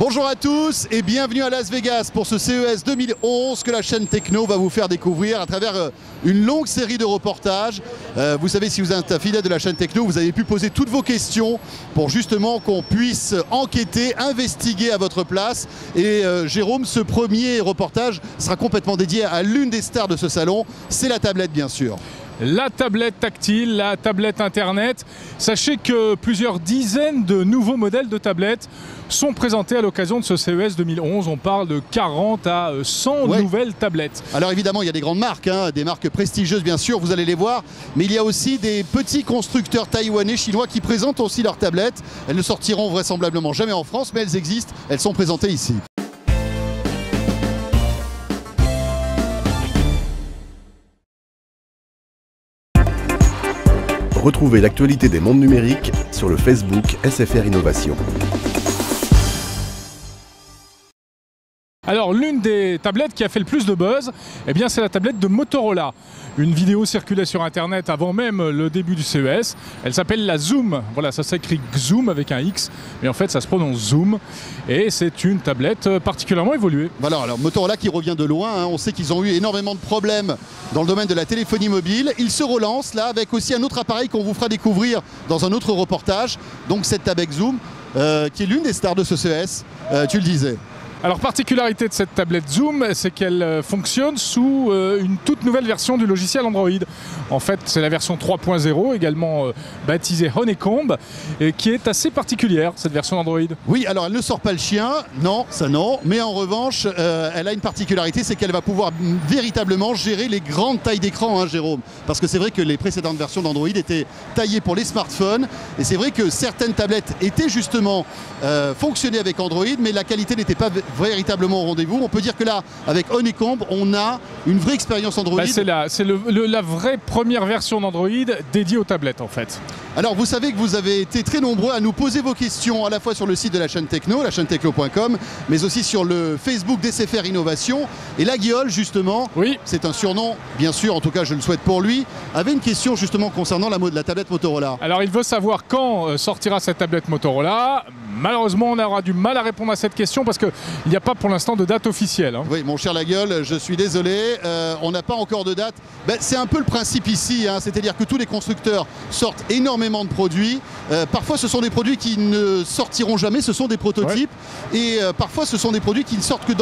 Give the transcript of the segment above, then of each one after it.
Bonjour à tous et bienvenue à Las Vegas pour ce CES 2011 que la chaîne Techno va vous faire découvrir à travers une longue série de reportages. Vous savez, si vous êtes un fidèle de la chaîne Techno, vous avez pu poser toutes vos questions pour justement qu'on puisse enquêter, investiguer à votre place. Et Jérôme, ce premier reportage sera complètement dédié à l'une des stars de ce salon, c'est la tablette bien sûr. La tablette tactile, la tablette internet. Sachez que plusieurs dizaines de nouveaux modèles de tablettes sont présentés à l'occasion de ce CES 2011. On parle de 40 à 100 nouvelles tablettes. Alors évidemment, il y a des grandes marques, des marques prestigieuses bien sûr, vous allez les voir. Mais il y a aussi des petits constructeurs taïwanais, chinois qui présentent aussi leurs tablettes. Elles ne sortiront vraisemblablement jamais en France, mais elles existent, elles sont présentées ici. Retrouvez l'actualité des mondes numériques sur le Facebook SFR Innovation. Alors l'une des tablettes qui a fait le plus de buzz, eh bien c'est la tablette de Motorola. Une vidéo circulait sur internet avant même le début du CES. Elle s'appelle la Xoom. Voilà, ça s'écrit Xoom avec un X, mais en fait ça se prononce Zoom. Et c'est une tablette particulièrement évoluée. Voilà, alors Motorola qui revient de loin, on sait qu'ils ont eu énormément de problèmes dans le domaine de la téléphonie mobile. Ils se relancent là avec aussi un autre appareil qu'on vous fera découvrir dans un autre reportage. Donc cette tablette Xoom, qui est l'une des stars de ce CES, tu le disais. Alors, particularité de cette tablette Xoom, c'est qu'elle fonctionne sous une toute nouvelle version du logiciel Android. En fait, c'est la version 3.0, également baptisée Honeycomb, et qui est assez particulière, cette version Android. Oui, alors elle ne sort pas le chien, non, ça non, mais en revanche, elle a une particularité, c'est qu'elle va pouvoir véritablement gérer les grandes tailles d'écran, Jérôme. Parce que c'est vrai que les précédentes versions d'Android étaient taillées pour les smartphones, et c'est vrai que certaines tablettes étaient justement fonctionnées avec Android, mais la qualité n'était pas véritablement au rendez-vous. On peut dire que là, avec Honeycomb, on a une vraie expérience Android. C'est la vraie première version d'Android dédiée aux tablettes en fait. Alors vous savez que vous avez été très nombreux à nous poser vos questions à la fois sur le site de la chaîne Techno, la chaîne techno.com, mais aussi sur le Facebook d'SFR Innovation. Et la Guiole, justement, oui, c'est un surnom, bien sûr, en tout cas je le souhaite pour lui, avait une question justement concernant la tablette Motorola. Alors il veut savoir quand sortira cette tablette Motorola. Malheureusement, on aura du mal à répondre à cette question parce qu'il n'y a pas pour l'instant de date officielle. Oui, mon cher Lagueule, je suis désolé, on n'a pas encore de date. C'est un peu le principe ici, c'est-à-dire que tous les constructeurs sortent énormément de produits. Parfois, ce sont des produits qui ne sortiront jamais, ce sont des prototypes. Ouais. Et parfois, ce sont des produits qui ne sortent que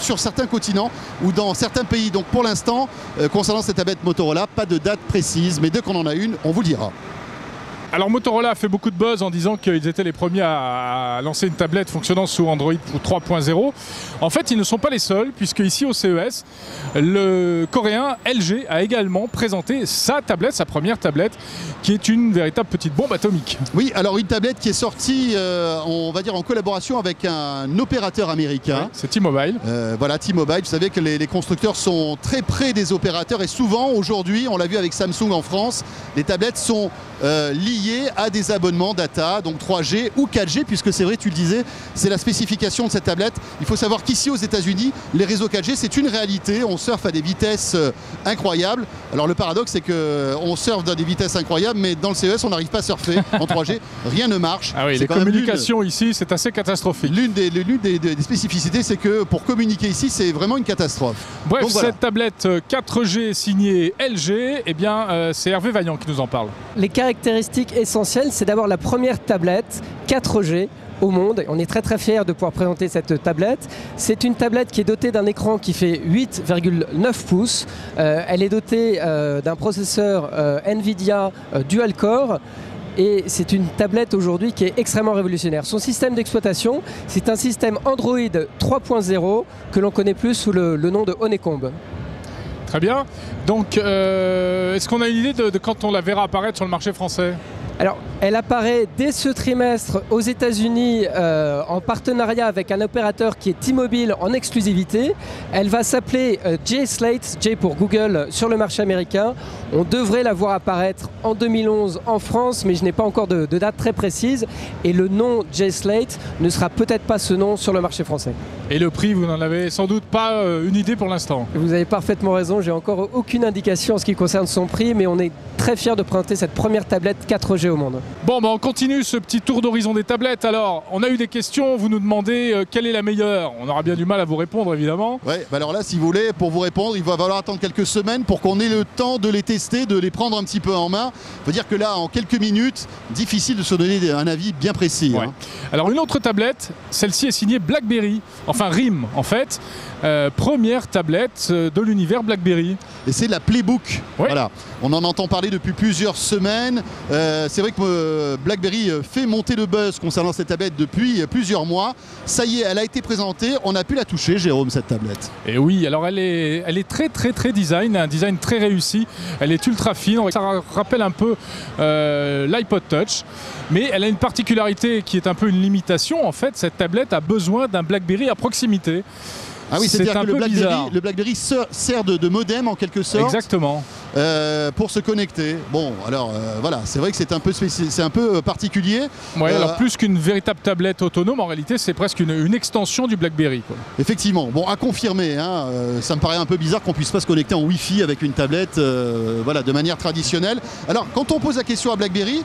sur certains continents ou dans certains pays. Donc pour l'instant, concernant cette tablette Motorola, pas de date précise, mais dès qu'on en a une, on vous le dira. Alors Motorola a fait beaucoup de buzz en disant qu'ils étaient les premiers à lancer une tablette fonctionnant sous Android 3.0. En fait, ils ne sont pas les seuls, puisque ici au CES, le coréen LG a également présenté sa tablette, sa première tablette, qui est une véritable petite bombe atomique. Oui, alors une tablette qui est sortie, on va dire en collaboration avec un opérateur américain. Oui, c'est T-Mobile. Voilà, T-Mobile. Vous savez que les constructeurs sont très près des opérateurs et souvent, aujourd'hui, on l'a vu avec Samsung en France, les tablettes sont liées à des abonnements data, donc 3G ou 4G, puisque c'est vrai, tu le disais, c'est la spécification de cette tablette. Il faut savoir qu'ici aux États-Unis, les réseaux 4G, c'est une réalité. On surfe à des vitesses incroyables. Alors le paradoxe, c'est qu'on surfe à des vitesses incroyables, mais dans le CES, on n'arrive pas à surfer en 3G. Rien ne marche. Ah oui, les communications ici, c'est assez catastrophique. L'une des spécificités, c'est que pour communiquer ici, c'est vraiment une catastrophe. Bref, donc, voilà. Cette tablette 4G signée LG, eh bien, c'est Hervé Vaillant qui nous en parle. Les caractéristiques essentielles, c'est d'avoir la première tablette 4G au monde. On est très très fiers de pouvoir présenter cette tablette. C'est une tablette qui est dotée d'un écran qui fait 8,9 pouces. Elle est dotée d'un processeur NVIDIA dual-core. Et c'est une tablette aujourd'hui qui est extrêmement révolutionnaire. Son système d'exploitation, c'est un système Android 3.0 que l'on connaît plus sous le nom de Honeycomb. Très bien. Donc, est-ce qu'on a une idée de quand on la verra apparaître sur le marché français ? Alors, elle apparaît dès ce trimestre aux États-Unis en partenariat avec un opérateur qui est T-Mobile en exclusivité. Elle va s'appeler J-Slate, J pour Google, sur le marché américain. On devrait la voir apparaître en 2011 en France, mais je n'ai pas encore de date très précise. Et le nom J-Slate ne sera peut-être pas ce nom sur le marché français. Et le prix, vous n'en avez sans doute pas une idée pour l'instant. Vous avez parfaitement raison, j'ai encore aucune indication en ce qui concerne son prix, mais on est très fiers de présenter cette première tablette 4G au monde. Bon, on continue ce petit tour d'horizon des tablettes. Alors, on a eu des questions, vous nous demandez quelle est la meilleure. On aura bien du mal à vous répondre, évidemment. Ouais, alors là, si vous voulez, pour vous répondre, il va falloir attendre quelques semaines pour qu'on ait le temps de les tester, de les prendre un petit peu en main. Il faut dire que là, en quelques minutes, difficile de se donner un avis bien précis. Ouais. Alors, une autre tablette, celle-ci est signée BlackBerry, enfin RIM en fait. Première tablette de l'univers BlackBerry. Et c'est la Playbook. Ouais. Voilà. On en entend parler depuis plusieurs semaines. C'est vrai que BlackBerry fait monter le buzz concernant cette tablette depuis plusieurs mois. Ça y est, elle a été présentée. On a pu la toucher, Jérôme, cette tablette. Et oui, alors elle est très design, un design très réussi. Elle est ultra fine. Ça rappelle un peu l'iPod Touch. Mais elle a une particularité qui est un peu une limitation. En fait, cette tablette a besoin d'un BlackBerry à proximité. Ah oui, c'est-à-dire que le BlackBerry sert de modem en quelque sorte. Exactement. Pour se connecter. Bon, alors voilà, c'est vrai que c'est un peu particulier. Ouais, alors plus qu'une véritable tablette autonome, en réalité, c'est presque une extension du BlackBerry, quoi. Effectivement. Bon, à confirmer, hein, ça me paraît un peu bizarre qu'on puisse pas se connecter en Wi-Fi avec une tablette, voilà, de manière traditionnelle. Alors, quand on pose la question à BlackBerry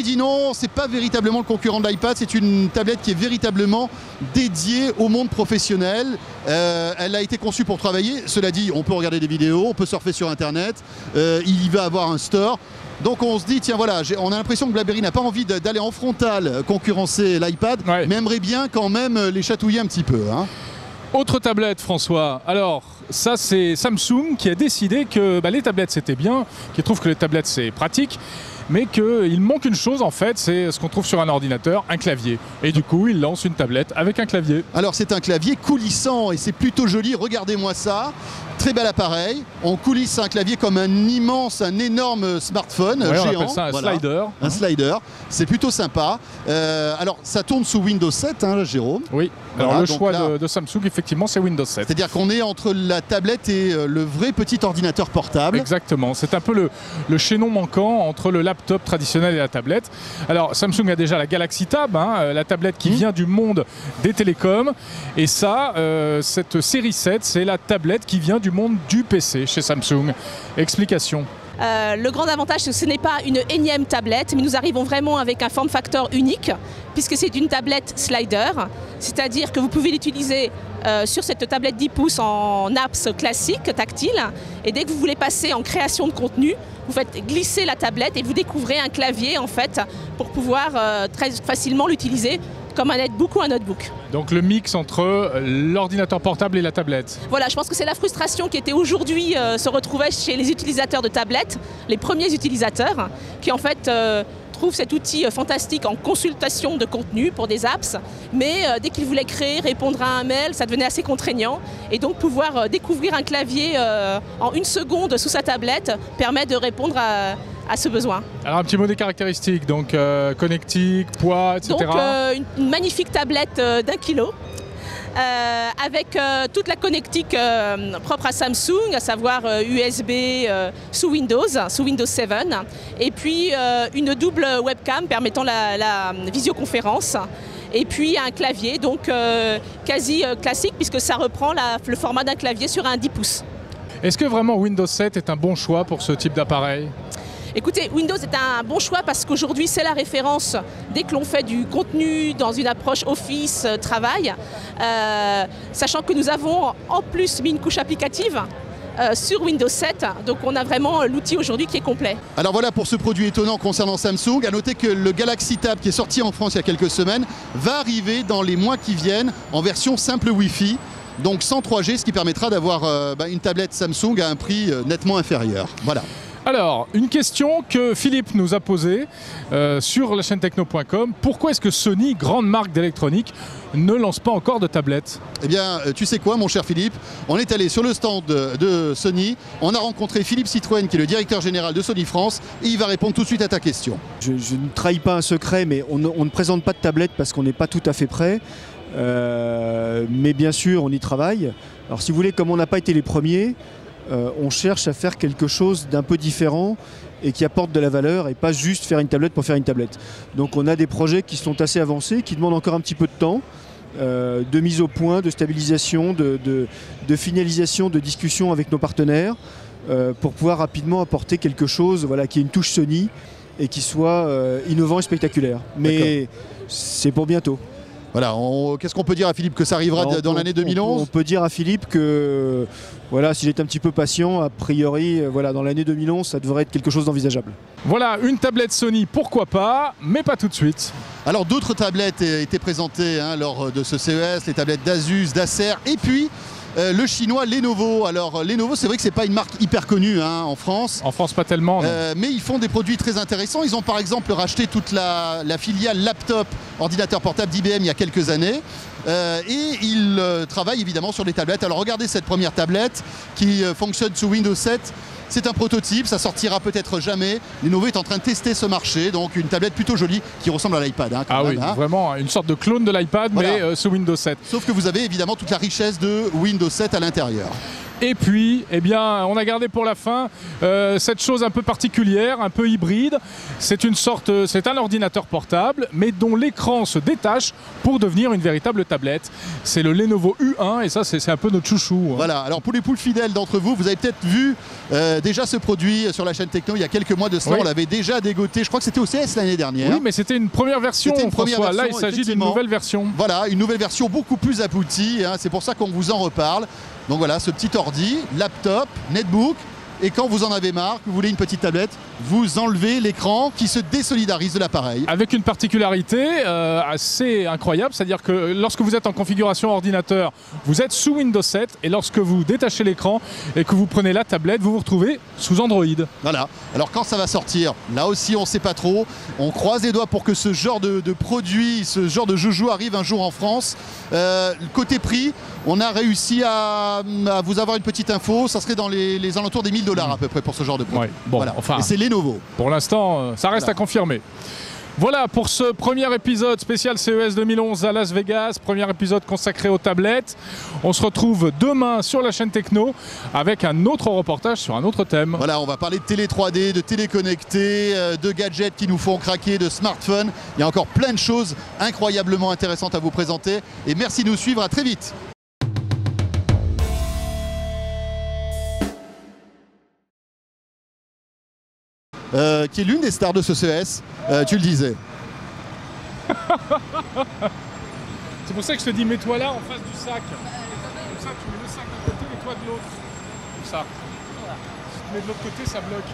dit non, c'est pas véritablement le concurrent de l'iPad, c'est une tablette qui est véritablement dédiée au monde professionnel. Elle a été conçue pour travailler. Cela dit, on peut regarder des vidéos, on peut surfer sur Internet. Il va avoir un store. Donc on se dit, tiens voilà, on a l'impression que BlackBerry n'a pas envie d'aller en frontal concurrencer l'iPad, ouais, mais aimerait bien quand même les chatouiller un petit peu, hein. Autre tablette, François. Alors, ça c'est Samsung qui a décidé que les tablettes c'était bien, qui trouve que les tablettes c'est pratique, mais qu'il manque une chose en fait, c'est ce qu'on trouve sur un ordinateur, un clavier. Et du coup, il lance une tablette avec un clavier. Alors c'est un clavier coulissant et c'est plutôt joli, regardez-moi ça. Très bel appareil, on coulisse un clavier comme un énorme smartphone géant. On appelle ça un slider. Un slider, c'est plutôt sympa. Alors ça tourne sous Windows 7, hein, Jérôme. Oui, alors voilà, le choix de Samsung, effectivement, c'est Windows 7. C'est-à-dire qu'on est entre la tablette et le vrai petit ordinateur portable. Exactement, c'est un peu le chaînon manquant entre le laptop traditionnel et la tablette. Alors Samsung a déjà la Galaxy Tab, hein, la tablette qui vient du monde des télécoms. Et ça, cette série 7, c'est la tablette qui vient du monde du PC chez Samsung. Explication. Le grand avantage, c'est que ce n'est pas une énième tablette, mais nous arrivons vraiment avec un form factor unique, puisque c'est une tablette slider, c'est-à-dire que vous pouvez l'utiliser sur cette tablette 10 pouces en apps classique, tactile, et dès que vous voulez passer en création de contenu, vous faites glisser la tablette et vous découvrez un clavier en fait pour pouvoir très facilement l'utiliser comme un netbook ou un notebook. Donc le mix entre l'ordinateur portable et la tablette. Voilà, je pense que c'est la frustration qui était aujourd'hui se retrouvait chez les utilisateurs de tablettes, les premiers utilisateurs, qui en fait trouvent cet outil fantastique en consultation de contenu pour des apps, mais dès qu'ils voulaient créer, répondre à un mail, ça devenait assez contraignant. Et donc pouvoir découvrir un clavier en 1 seconde sous sa tablette permet de répondre à ce besoin. Alors un petit mot des caractéristiques, donc connectique, poids, etc. Donc une magnifique tablette d'1 kilo. Avec toute la connectique propre à Samsung, à savoir USB sous Windows 7, et puis une double webcam permettant la visioconférence, et puis un clavier donc quasi classique puisque ça reprend le format d'un clavier sur un 10 pouces. Est-ce que vraiment Windows 7 est un bon choix pour ce type d'appareil ? Écoutez, Windows est un bon choix parce qu'aujourd'hui c'est la référence dès que l'on fait du contenu dans une approche Office, travail, sachant que nous avons en plus mis une couche applicative sur Windows 7, donc on a vraiment l'outil aujourd'hui qui est complet. Alors voilà pour ce produit étonnant concernant Samsung. À noter que le Galaxy Tab qui est sorti en France il y a quelques semaines va arriver dans les mois qui viennent en version simple Wi-Fi. Donc sans 3G, ce qui permettra d'avoir une tablette Samsung à un prix nettement inférieur. Voilà. Alors, une question que Philippe nous a posée sur la chaîne techno.com. Pourquoi est-ce que Sony, grande marque d'électronique, ne lance pas encore de tablettes ? Eh bien, tu sais quoi, mon cher Philippe ? On est allé sur le stand de Sony. On a rencontré Philippe Citroën, qui est le directeur général de Sony France, et il va répondre tout de suite à ta question. Je ne trahis pas un secret, mais on ne présente pas de tablette parce qu'on n'est pas tout à fait prêt. Mais bien sûr, on y travaille. Alors, si vous voulez, comme on n'a pas été les premiers, on cherche à faire quelque chose d'un peu différent et qui apporte de la valeur et pas juste faire une tablette pour faire une tablette. Donc on a des projets qui sont assez avancés, qui demandent encore un petit peu de temps, de mise au point, de stabilisation, de finalisation, de discussion avec nos partenaires pour pouvoir rapidement apporter quelque chose qui est une touche Sony et qui soit innovant et spectaculaire. Mais c'est pour bientôt. Voilà, qu'est-ce qu'on peut dire à Philippe que ça arrivera dans l'année 2011 on peut dire à Philippe que voilà, s'il est un petit peu patient, a priori, voilà, dans l'année 2011, ça devrait être quelque chose d'envisageable. Voilà, une tablette Sony, pourquoi pas, mais pas tout de suite. Alors d'autres tablettes étaient présentées lors de ce CES, les tablettes d'Asus, d'Acer et puis le chinois Lenovo. Alors Lenovo, c'est vrai que c'est pas une marque hyper connue en France. En France, pas tellement. Mais ils font des produits très intéressants. Ils ont par exemple racheté toute la filiale laptop, ordinateur portable d'IBM il y a quelques années. Et ils travaillent évidemment sur les tablettes. Alors regardez cette première tablette qui fonctionne sous Windows 7. C'est un prototype, ça sortira peut-être jamais. Lenovo est en train de tester ce marché, donc une tablette plutôt jolie qui ressemble à l'iPad. Oui, vraiment une sorte de clone de l'iPad, voilà. Mais sous Windows 7. Sauf que vous avez évidemment toute la richesse de Windows 7 à l'intérieur. Et puis, eh bien, on a gardé pour la fin cette chose un peu particulière, un peu hybride. C'est un ordinateur portable, mais dont l'écran se détache pour devenir une véritable tablette. C'est le Lenovo U1, et ça, c'est un peu notre chouchou. Voilà. Alors pour les poules fidèles d'entre vous, vous avez peut-être vu déjà ce produit sur la chaîne Techno il y a quelques mois de cela. Oui. On l'avait déjà dégoté. Je crois que c'était au CS l'année dernière. Oui, mais c'était une première version. Là, il s'agit d'une nouvelle version. Voilà, une nouvelle version beaucoup plus aboutie. C'est pour ça qu'on vous en reparle. Donc voilà, ce petit ordi, laptop, netbook, et quand vous en avez marre, que vous voulez une petite tablette, vous enlevez l'écran qui se désolidarise de l'appareil. Avec une particularité assez incroyable, c'est-à-dire que lorsque vous êtes en configuration ordinateur, vous êtes sous Windows 7, et lorsque vous détachez l'écran et que vous prenez la tablette, vous vous retrouvez sous Android. Voilà, alors quand ça va sortir, là aussi on ne sait pas trop, on croise les doigts pour que ce genre de produit, ce genre de joujou arrive un jour en France. Côté prix, on a réussi à vous avoir une petite info, ça serait dans les alentours des $1000 à peu près pour ce genre de produit. Ouais, bon, voilà. Enfin, et c'est Lenovo. Pour l'instant, ça reste à confirmer. Voilà pour ce premier épisode spécial CES 2011 à Las Vegas, premier épisode consacré aux tablettes. On se retrouve demain sur la chaîne Techno avec un autre reportage sur un autre thème. Voilà, on va parler de télé 3D, de télé connectée, de gadgets qui nous font craquer, de smartphones. Il y a encore plein de choses incroyablement intéressantes à vous présenter. Et merci de nous suivre, à très vite. Qui est l'une des stars de ce CES, tu le disais. C'est pour ça que je te dis, mets-toi là en face du sac. Comme ça, tu mets le sac d'un côté et toi de l'autre. Comme ça. Si tu mets de l'autre côté, ça bloque.